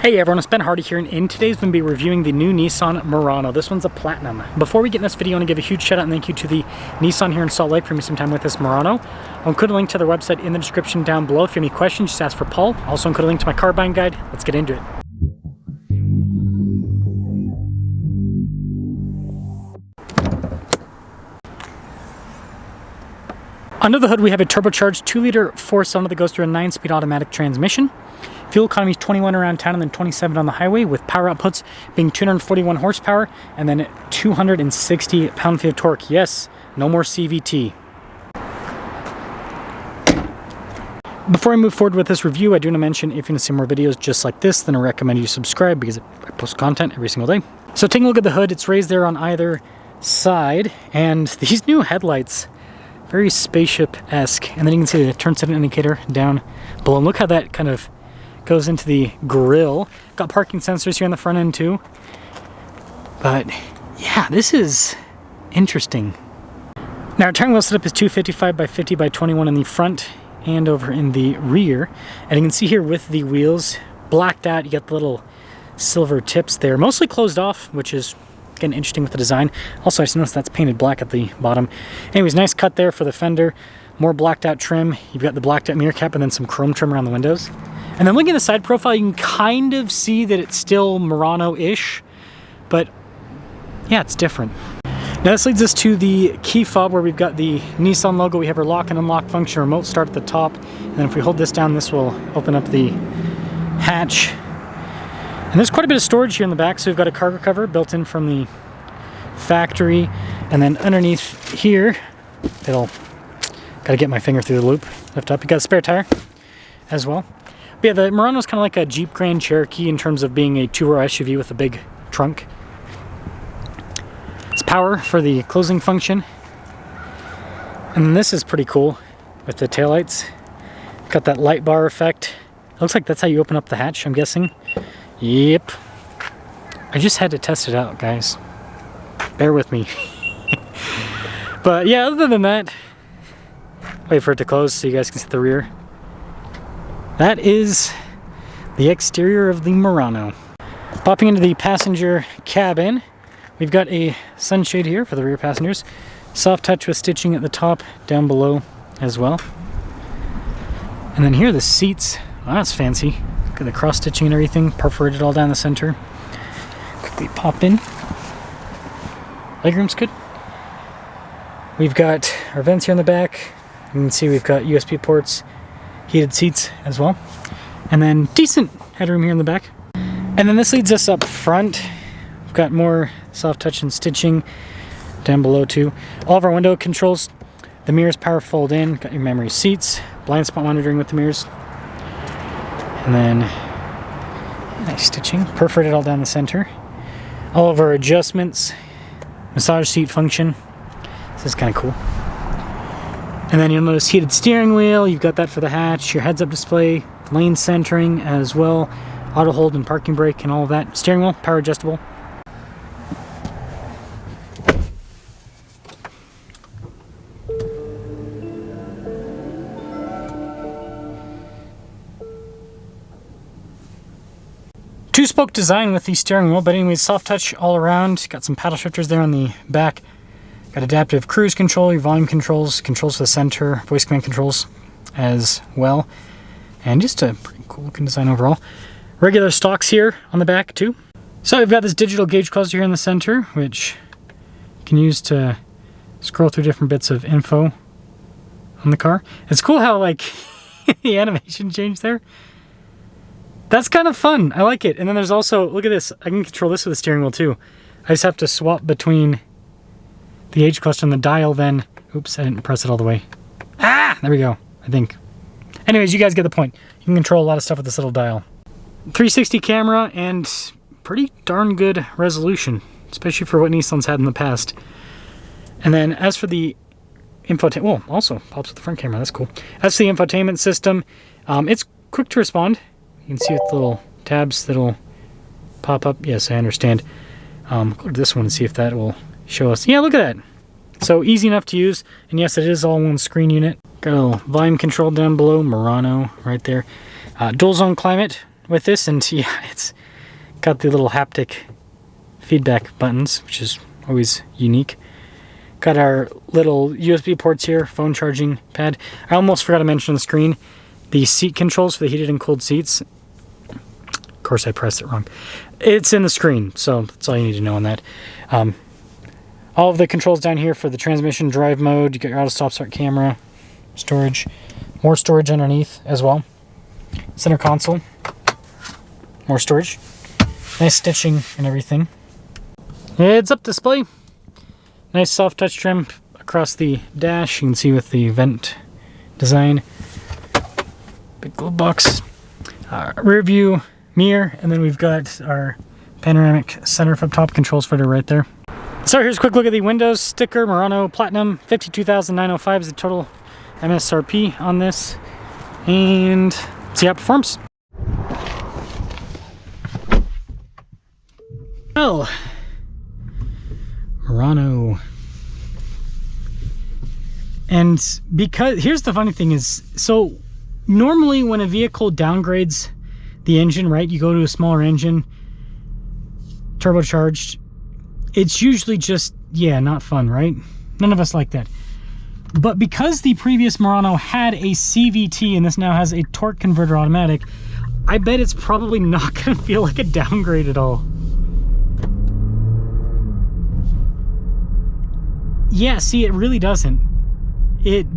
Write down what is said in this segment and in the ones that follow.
Hey everyone, it's Ben Hardy here, and in today's we're going to be reviewing the new Nissan Murano. This one's a Platinum. Before we get in this video, I want to give a huge shout out and thank you to the Nissan here in Salt Lake for me some time with this Murano. I'll include a link to their website in the description down below. If you have any questions, just ask for Paul. I'll also include a link to my car buying guide. Let's get into it. Under the hood, we have a turbocharged 2-liter 4-cylinder that goes through a 9-speed automatic transmission. Fuel economy is 21 around town and then 27 on the highway, with power outputs being 241 horsepower and then 260 pound-feet of torque. Yes, no more CVT. Before I move forward with this review, I do want to mention if you want to see more videos just like this, then I recommend you subscribe because I post content every single day. So taking a look at the hood, it's raised there on either side, and these new headlights, very spaceship-esque. And then you can see the turn signal indicator down below. And look how that kind of goes into the grille. Got parking sensors here on the front end too. But yeah, this is interesting. Now our turning wheel setup is 255 by 50 by 21 in the front and over in the rear. And you can see here with the wheels blacked out, you got the little silver tips there, mostly closed off, which is again interesting with the design. Also, I just noticed that's painted black at the bottom. Anyways, nice cut there for the fender. More blacked out trim. You've got the blacked out mirror cap and then some chrome trim around the windows. And then looking at the side profile, you can kind of see that it's still Murano-ish, but yeah, it's different. Now this leads us to the key fob where we've got the Nissan logo. We have our lock and unlock function, remote start at the top. And then if we hold this down, this will open up the hatch. And there's quite a bit of storage here in the back. So we've got a cargo cover built in from the factory. And then underneath here, gotta get my finger through the loop, lift up. You got a spare tire as well. But yeah, the Murano is kind of like a Jeep Grand Cherokee in terms of being a two-row SUV with a big trunk. It's power for the closing function. And then this is pretty cool with the taillights. Got that light bar effect. It looks like that's how you open up the hatch, I'm guessing. Yep. I just had to test it out, guys. Bear with me. But yeah, other than that, wait for it to close so you guys can see the rear. That is the exterior of the Murano. Popping into the passenger cabin, we've got a sunshade here for the rear passengers. Soft touch with stitching at the top, down below as well. And then here are the seats. Wow, that's fancy. Got the cross stitching and everything, perforated all down the center. Quickly pop in. Legroom's good. We've got our vents here in the back. You can see we've got USB ports, heated seats as well. And then decent headroom here in the back. And then this leads us up front. We've got more soft touch and stitching down below too. All of our window controls. The mirrors power fold in. Got your memory seats, blind spot monitoring with the mirrors. And then nice stitching, perforated all down the center. All of our adjustments, massage seat function. This is kind of cool. And then you'll notice heated steering wheel. You've got that for the hatch, your heads-up display, lane centering as well, auto hold and parking brake and all of that. Steering wheel, power adjustable. Two-spoke design with the steering wheel, but anyways, soft touch all around. Got some paddle shifters there on the back. Got adaptive cruise control, your volume controls, controls for the center, voice command controls as well. And just a pretty cool looking design overall. Regular stocks here on the back too. So we've got this digital gauge cluster here in the center, which you can use to scroll through different bits of info on the car. It's cool how like the animation changed there. That's kind of fun. I like it. And then there's also, look at this. I can control this with the steering wheel too. I just have to swap between the gauge cluster and the dial then. Oops, I didn't press it all the way. Ah, there we go, I think. Anyways, you guys get the point. You can control a lot of stuff with this little dial. 360 camera and pretty darn good resolution, especially for what Nissan's had in the past. And then as for the infotainment, well, also pops with the front camera, that's cool. As for the infotainment system, it's quick to respond. You can see with the little tabs that'll pop up. Yes, I understand. Go to this one and see if that will show us. Yeah, look at that. So easy enough to use. And yes, it is all one screen unit. Got a little volume control down below. Murano right there. Dual zone climate. with this, and yeah, it's got the little haptic feedback buttons, which is always unique. Got our little USB ports here, phone charging pad. I almost forgot to mention on the screen the seat controls for the heated and cooled seats. Of course, I pressed it wrong. It's in the screen, so that's all you need to know on that. All of the controls down here for the transmission, drive mode. You got your auto stop start camera, storage, more storage underneath as well. Center console, more storage. Nice stitching and everything. Heads-up display. Nice soft touch trim across the dash. You can see with the vent design. Big glove box. Rear view mirror, and then we've got our panoramic sunroof up top, controls for it right there. So here's a quick look at the Windows sticker. Murano Platinum, 52,905 is the total MSRP on this. And see how it performs. Well, Murano. And because, here's the funny thing is, so normally when a vehicle downgrades the engine, right, you go to a smaller engine, turbocharged, it's usually just, yeah, not fun, right? None of us like that. But because the previous Murano had a CVT and this now has a torque converter automatic, I bet it's probably not going to feel like a downgrade at all. Yeah, see, it really doesn't. It...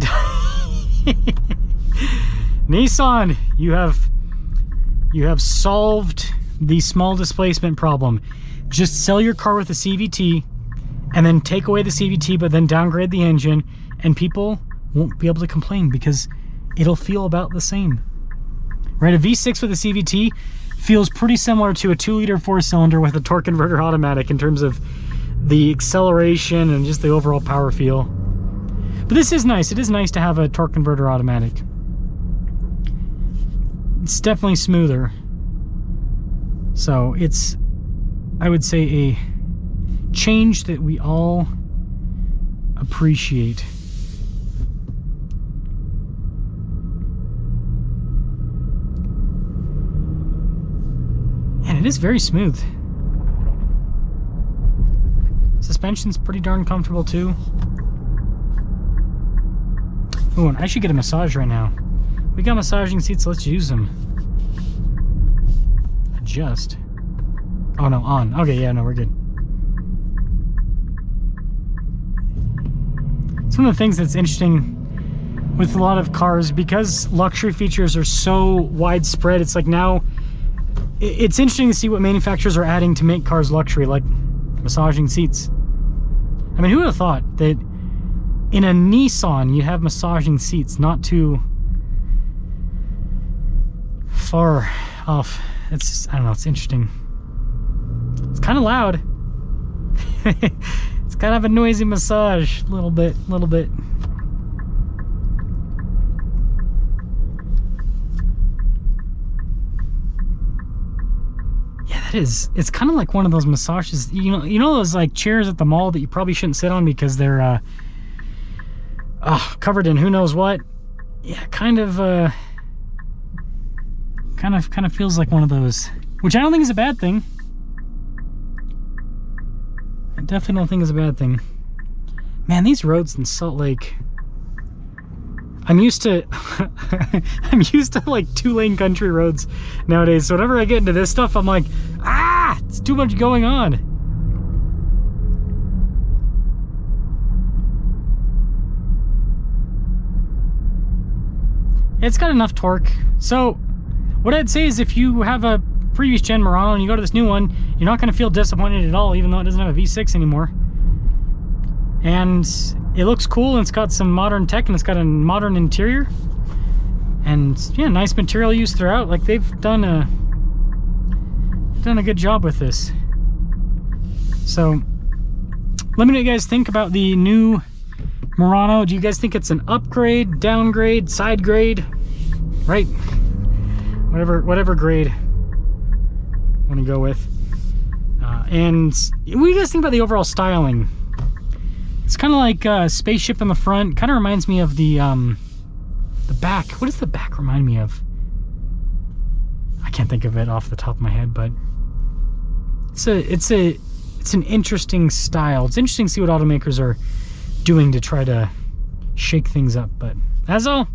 Nissan, you have solved the small displacement problem. Just sell your car with a CVT and then take away the CVT, but then downgrade the engine, and people won't be able to complain because it'll feel about the same. Right? A V6 with a CVT feels pretty similar to a 2-liter 4-cylinder with a torque converter automatic in terms of the acceleration and just the overall power feel. But this is nice. It is nice to have a torque converter automatic. It's definitely smoother. So it's, I would say, a change that we all appreciate. And it is very smooth. Suspension's pretty darn comfortable too. Oh, and I should get a massage right now. We got massaging seats, let's use them. Adjust. Oh no, on. Okay, yeah, no, we're good. It's one of the things that's interesting with a lot of cars, because luxury features are so widespread. It's like now, it's interesting to see what manufacturers are adding to make cars luxury, like massaging seats. I mean, who would have thought that in a Nissan you have massaging seats? Not too far off. It's just, I don't know, it's interesting. It's kind of loud. It's kind of a noisy massage, a little bit. Yeah, that is, it's kind of like one of those massages, you know those like chairs at the mall that you probably shouldn't sit on because they're covered in who knows what. Yeah, kind of feels like one of those, which I don't think is a bad thing. I definitely don't think is a bad thing. Man, these roads in Salt Lake, I'm used to I'm used to like 2-lane country roads nowadays. So whenever I get into this stuff, I'm like, it's too much going on. It's got enough torque. So what I'd say is, if you have a previous gen Murano and you go to this new one, you're not going to feel disappointed at all, even though it doesn't have a V6 anymore. And it looks cool, and it's got some modern tech, and it's got a modern interior, and yeah, nice material use throughout. Like, they've done a good job with this. So let me know what you guys think about the new Murano. Do you guys think it's an upgrade, downgrade, side grade, right? Whatever grade I want to go with. And what do you guys think about the overall styling? It's kind of like a spaceship in the front. Kind of reminds me of the back. What does the back remind me of? I can't think of it off the top of my head, but it's an interesting style. It's interesting to see what automakers are doing to try to shake things up, but that's all.